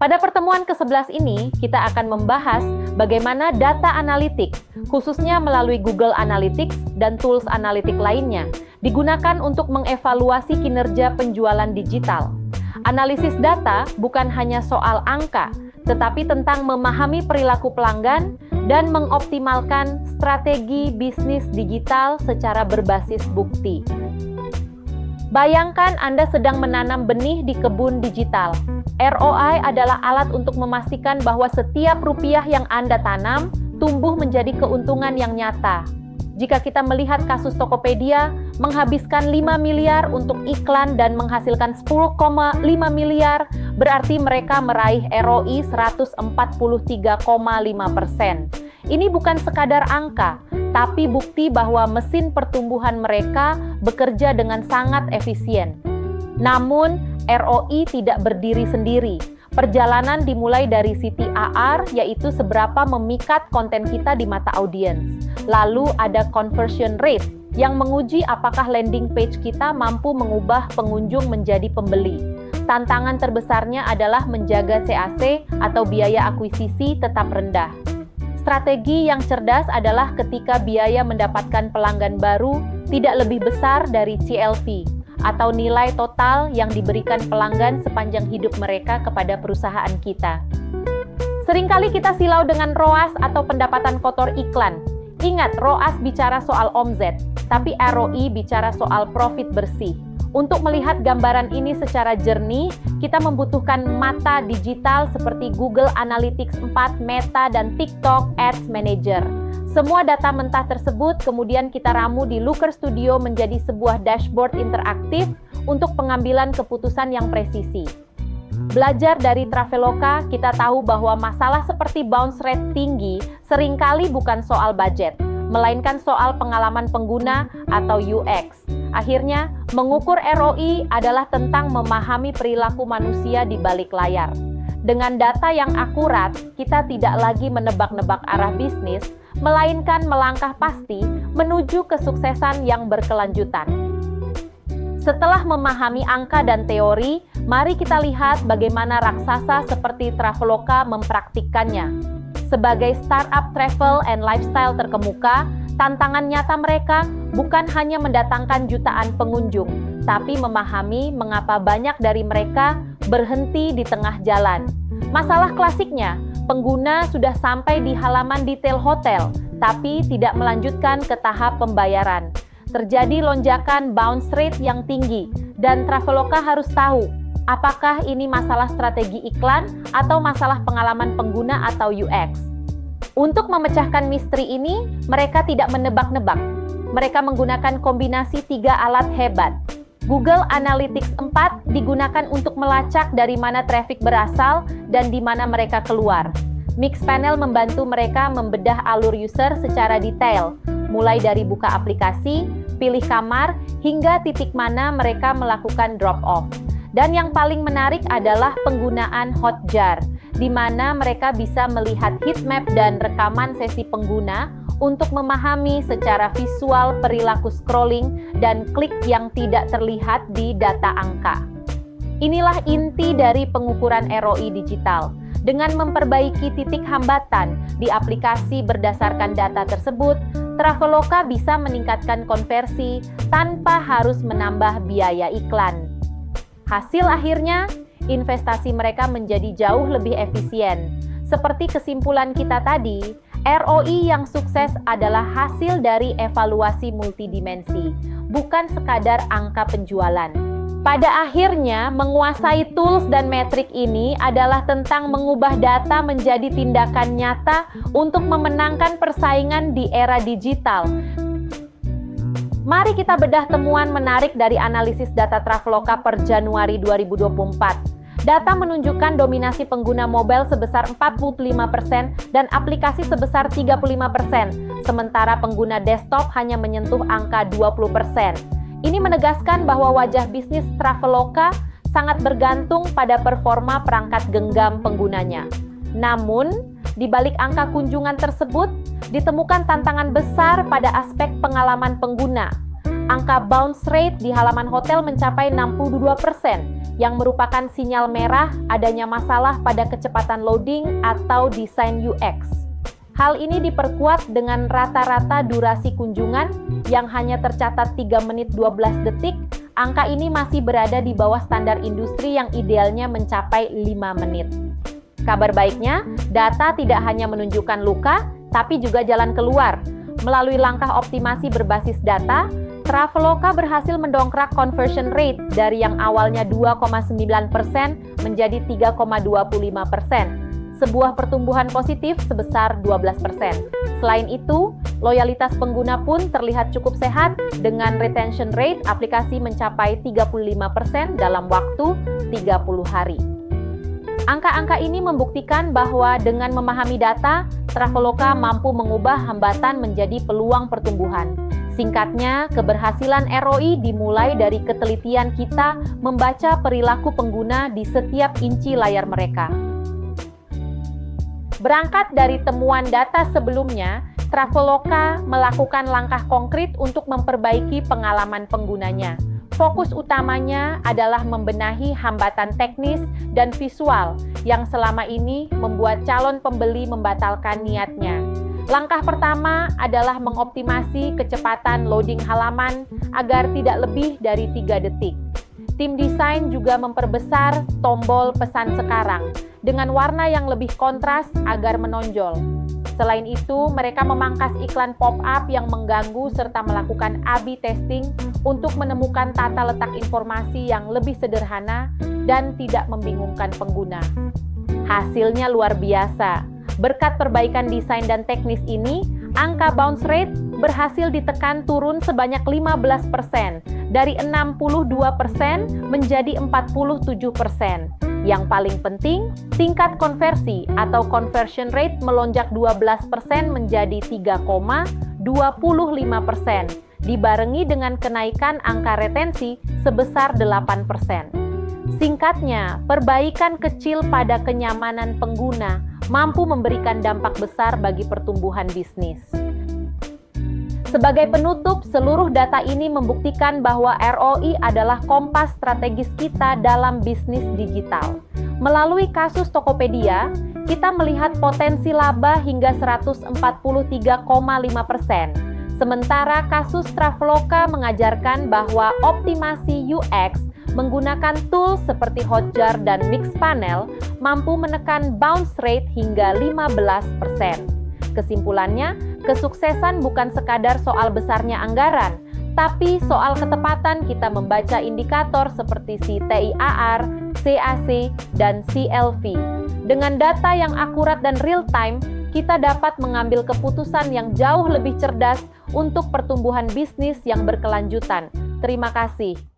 Pada pertemuan ke-11 ini, kita akan membahas bagaimana data analitik, khususnya melalui Google Analytics dan tools analitik lainnya, digunakan untuk mengevaluasi kinerja penjualan digital. Analisis data bukan hanya soal angka, tetapi tentang memahami perilaku pelanggan dan mengoptimalkan strategi bisnis digital secara berbasis bukti. Bayangkan Anda sedang menanam benih di kebun digital. ROI adalah alat untuk memastikan bahwa setiap rupiah yang Anda tanam tumbuh menjadi keuntungan yang nyata. Jika kita melihat kasus Tokopedia menghabiskan 5 miliar untuk iklan dan menghasilkan 10,5 miliar, berarti mereka meraih ROI 143,5%. Ini bukan sekadar angka, tapi bukti bahwa mesin pertumbuhan mereka bekerja dengan sangat efisien. Namun, ROI tidak berdiri sendiri. Perjalanan dimulai dari CTAR, yaitu seberapa memikat konten kita di mata audiens. Lalu ada conversion rate, yang menguji apakah landing page kita mampu mengubah pengunjung menjadi pembeli. Tantangan terbesarnya adalah menjaga CAC atau biaya akuisisi tetap rendah. Strategi yang cerdas adalah ketika biaya mendapatkan pelanggan baru tidak lebih besar dari CLV atau nilai total yang diberikan pelanggan sepanjang hidup mereka kepada perusahaan kita. Seringkali kita silau dengan ROAS atau pendapatan kotor iklan. Ingat, ROAS bicara soal omzet, tapi ROI bicara soal profit bersih. Untuk melihat gambaran ini secara jernih, kita membutuhkan mata digital seperti Google Analytics 4, Meta, dan TikTok Ads Manager. Semua data mentah tersebut kemudian kita ramu di Looker Studio menjadi sebuah dashboard interaktif untuk pengambilan keputusan yang presisi. Belajar dari Traveloka, kita tahu bahwa masalah seperti bounce rate tinggi seringkali bukan soal budget, melainkan soal pengalaman pengguna atau UX. Akhirnya, mengukur ROI adalah tentang memahami perilaku manusia di balik layar. Dengan data yang akurat, kita tidak lagi menebak-nebak arah bisnis, melainkan melangkah pasti menuju kesuksesan yang berkelanjutan. Setelah memahami angka dan teori, mari kita lihat bagaimana raksasa seperti Traveloka mempraktikkannya. Sebagai startup travel and lifestyle terkemuka, tantangan nyata mereka bukan hanya mendatangkan jutaan pengunjung, tapi memahami mengapa banyak dari mereka berhenti di tengah jalan. Masalah klasiknya, pengguna sudah sampai di halaman detail hotel, tapi tidak melanjutkan ke tahap pembayaran. Terjadi lonjakan bounce rate yang tinggi, dan Traveloka harus tahu apakah ini masalah strategi iklan atau masalah pengalaman pengguna atau UX. Untuk memecahkan misteri ini, mereka tidak menebak-nebak. Mereka menggunakan kombinasi 3 alat hebat. Google Analytics 4 digunakan untuk melacak dari mana traffic berasal dan di mana mereka keluar. Mixpanel membantu mereka membedah alur user secara detail, mulai dari buka aplikasi, pilih kamar, hingga titik mana mereka melakukan drop-off. Dan yang paling menarik adalah penggunaan Hotjar, di mana mereka bisa melihat heatmap dan rekaman sesi pengguna untuk memahami secara visual perilaku scrolling dan klik yang tidak terlihat di data angka. Inilah inti dari pengukuran ROI digital. Dengan memperbaiki titik hambatan di aplikasi berdasarkan data tersebut, Traveloka bisa meningkatkan konversi tanpa harus menambah biaya iklan. Hasil akhirnya, investasi mereka menjadi jauh lebih efisien. Seperti kesimpulan kita tadi, ROI yang sukses adalah hasil dari evaluasi multidimensi, bukan sekadar angka penjualan. Pada akhirnya, menguasai tools dan metrik ini adalah tentang mengubah data menjadi tindakan nyata untuk memenangkan persaingan di era digital. Mari kita bedah temuan menarik dari analisis data Traveloka per Januari 2024. Data menunjukkan dominasi pengguna mobile sebesar 45% dan aplikasi sebesar 35%, sementara pengguna desktop hanya menyentuh angka 20%. Ini menegaskan bahwa wajah bisnis Traveloka sangat bergantung pada performa perangkat genggam penggunanya. Namun, di balik angka kunjungan tersebut, ditemukan tantangan besar pada aspek pengalaman pengguna. angka bounce rate di halaman hotel mencapai 62%, yang merupakan sinyal merah adanya masalah pada kecepatan loading atau desain UX. Hal ini diperkuat dengan rata-rata durasi kunjungan yang hanya tercatat 3 menit 12 detik. Angka ini masih berada di bawah standar industri yang idealnya mencapai 5 menit. Kabar baiknya, data tidak hanya menunjukkan luka, tapi juga jalan keluar. Melalui langkah optimasi berbasis data, Traveloka berhasil mendongkrak conversion rate dari yang awalnya 2,9% menjadi 3,25%. Sebuah pertumbuhan positif sebesar 12%. Selain itu, loyalitas pengguna pun terlihat cukup sehat dengan retention rate aplikasi mencapai 35% dalam waktu 30 hari. Angka-angka ini membuktikan bahwa dengan memahami data, Traveloka mampu mengubah hambatan menjadi peluang pertumbuhan. Singkatnya, keberhasilan ROI dimulai dari ketelitian kita membaca perilaku pengguna di setiap inci layar mereka. Berangkat dari temuan data sebelumnya, Traveloka melakukan langkah konkret untuk memperbaiki pengalaman penggunanya. Fokus utamanya adalah membenahi hambatan teknis dan visual yang selama ini membuat calon pembeli membatalkan niatnya. Langkah pertama adalah mengoptimasi kecepatan loading halaman agar tidak lebih dari 3 detik. Tim desain juga memperbesar tombol pesan sekarang dengan warna yang lebih kontras agar menonjol. Selain itu, mereka memangkas iklan pop-up yang mengganggu serta melakukan A/B testing untuk menemukan tata letak informasi yang lebih sederhana dan tidak membingungkan pengguna. Hasilnya luar biasa. Berkat perbaikan desain dan teknis ini, angka bounce rate berhasil ditekan turun sebanyak 15%, dari 62% menjadi 47%. Yang paling penting, tingkat konversi atau conversion rate melonjak 12% menjadi 3,25%, dibarengi dengan kenaikan angka retensi sebesar 8%. Singkatnya, perbaikan kecil pada kenyamanan pengguna mampu memberikan dampak besar bagi pertumbuhan bisnis. Sebagai penutup, seluruh data ini membuktikan bahwa ROI adalah kompas strategis kita dalam bisnis digital. Melalui kasus Tokopedia, kita melihat potensi laba hingga 143,5%. Sementara kasus Traveloka mengajarkan bahwa optimasi UX menggunakan tools seperti Hotjar dan Mixpanel mampu menekan bounce rate hingga 15%. Kesimpulannya, kesuksesan bukan sekadar soal besarnya anggaran, tapi soal ketepatan kita membaca indikator seperti CTIAR, CAC, dan CLV. Dengan data yang akurat dan real-time, kita dapat mengambil keputusan yang jauh lebih cerdas untuk pertumbuhan bisnis yang berkelanjutan. Terima kasih.